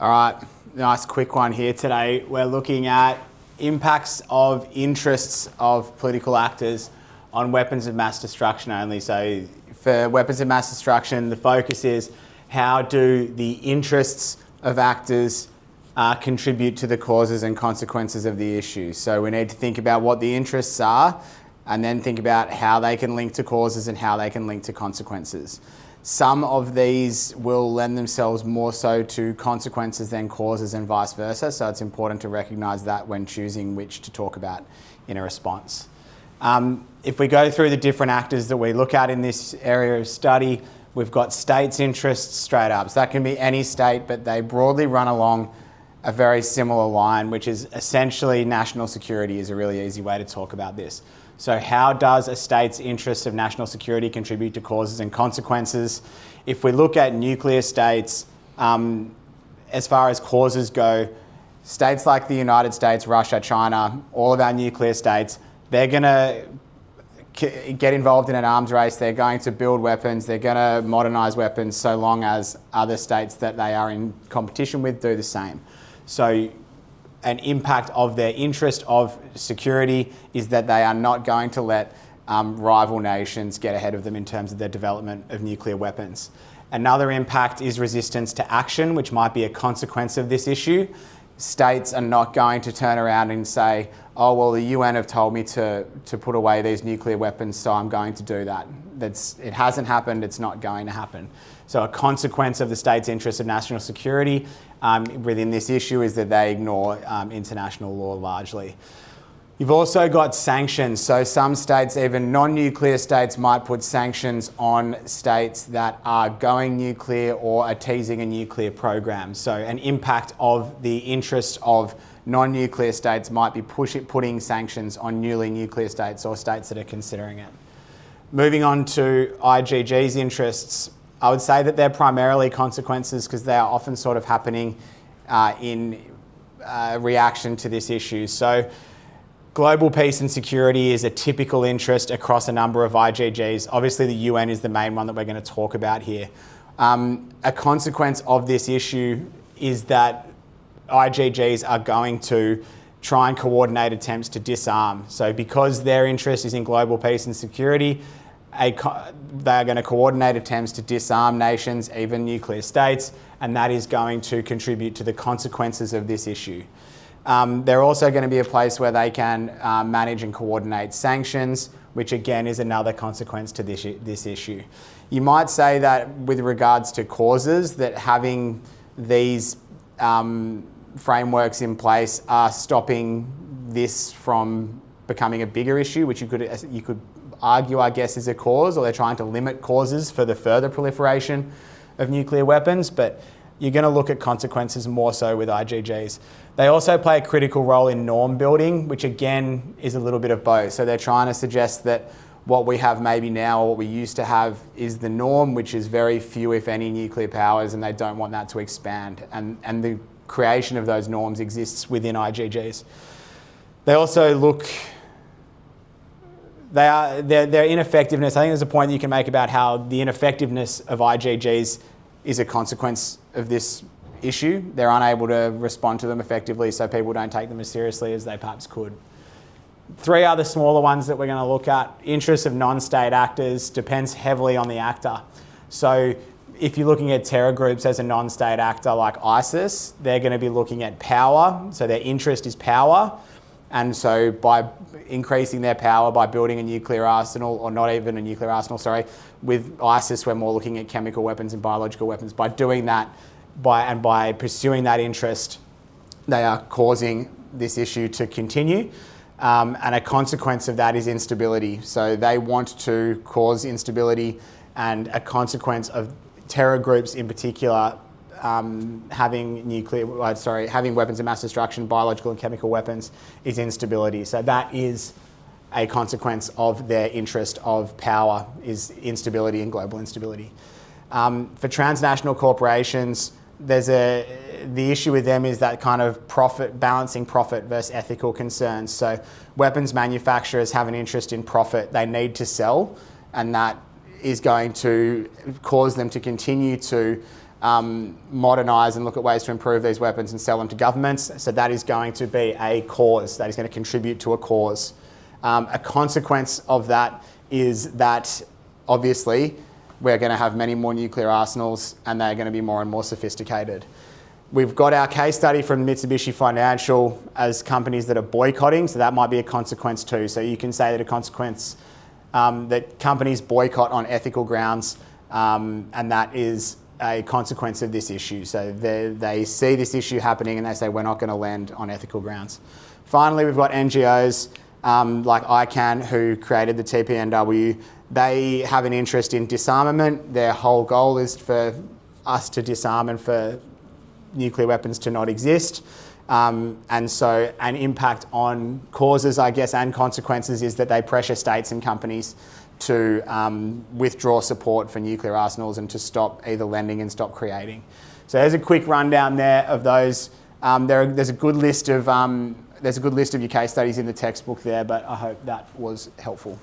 All right, nice quick one here today. We're looking at impacts of interests of political actors on weapons of mass destruction only. So for weapons of mass destruction, the focus is how do the interests of actors contribute to the causes and consequences of the issue. So we need to think about what the interests are and then think about how they can link to causes and how they can link to consequences. Some of these will lend themselves more so to consequences than causes and vice versa. So it's important to recognise that when choosing which to talk about in a response. If we go through the different actors that we look at in this area of study, we've got states' interests straight up. So that can be any state, but they broadly run along a very similar line, which is essentially national security is a really easy way to talk about this. So how does a state's interests of national security contribute to causes and consequences? If we look at nuclear states, as far as causes go, states like the United States, Russia, China, all of our nuclear states, they're going to get involved in an arms race, they're going to build weapons, they're going to modernise weapons so long as other states that they are in competition with do the same. So an impact of their interest of security is that they are not going to let rival nations get ahead of them in terms of their development of nuclear weapons. Another impact is resistance to action, which might be a consequence of this issue. States are not going to turn around and say, oh, well, the UN have told me to put away these nuclear weapons, so I'm going to do that. It hasn't happened, it's not going to happen. So a consequence of the state's interest of national security within this issue is that they ignore international law largely. You've also got sanctions. So some states, even non-nuclear states, might put sanctions on states that are going nuclear or are teasing a nuclear program. So an impact of the interest of non-nuclear states might be putting sanctions on newly nuclear states or states that are considering it. Moving on to IGG's interests, I would say that they're primarily consequences because they are often sort of happening in reaction to this issue. So global peace and security is a typical interest across a number of IGGs. Obviously, the UN is the main one that we're going to talk about here. A consequence of this issue is that IGGs are going to try and coordinate attempts to disarm. So because their interest is in global peace and security, they are going to coordinate attempts to disarm nations, even nuclear states, and that is going to contribute to the consequences of this issue. They're also going to be a place where they can manage and coordinate sanctions, which again is another consequence to this issue. You might say that with regards to causes, that having these frameworks in place are stopping this from becoming a bigger issue, which you could argue, I guess, is a cause, or they're trying to limit causes for the further proliferation of nuclear weapons, but you're going to look at consequences more so with IGGs. They also play a critical role in norm building, which again is a little bit of both. So they're trying to suggest that what we have maybe now, or what we used to have, is the norm, which is very few, if any, nuclear powers, and they don't want that to expand. And the creation of those norms exists within IGGs. They also look... Their ineffectiveness, I think there's a point that you can make about how the ineffectiveness of IGGs is a consequence of this issue. They're unable to respond to them effectively, so people don't take them as seriously as they perhaps could. Three other smaller ones that we're going to look at. Interests of non-state actors depends heavily on the actor. So if you're looking at terror groups as a non-state actor like ISIS, they're going to be looking at power, so their interest is power. And so by increasing their power, by building a nuclear arsenal, or not even a nuclear arsenal, sorry, with ISIS we're more looking at chemical weapons and biological weapons. By doing that, by pursuing that interest, they are causing this issue to continue. And a consequence of that is instability. So they want to cause instability, and a consequence of terror groups in particular having weapons of mass destruction, biological and chemical weapons, is instability. So that is a consequence of their interest of power, is instability and global instability. For transnational corporations, the issue with them is that kind of balancing profit versus ethical concerns. So weapons manufacturers have an interest in profit. They need to sell, and that is going to cause them to continue to modernise and look at ways to improve these weapons and sell them to governments. So that is going to be a cause, that is going to contribute to a cause. A consequence of that is that obviously we're going to have many more nuclear arsenals and they're going to be more and more sophisticated. We've got our case study from Mitsubishi Financial as companies that are boycotting, so that might be a consequence too. So you can say that a consequence that companies boycott on ethical grounds, and that is a consequence of this issue. So they see this issue happening and they say, we're not going to lend on ethical grounds. Finally, we've got NGOs like ICANN, who created the TPNW. They have an interest in disarmament. Their whole goal is for us to disarm and for nuclear weapons to not exist. And so an impact on causes, I guess, and consequences is that they pressure states and companies to withdraw support for nuclear arsenals and to stop either lending and stop creating. So there's a quick rundown there of those. There's a good list of your case studies in the textbook there, but I hope that was helpful.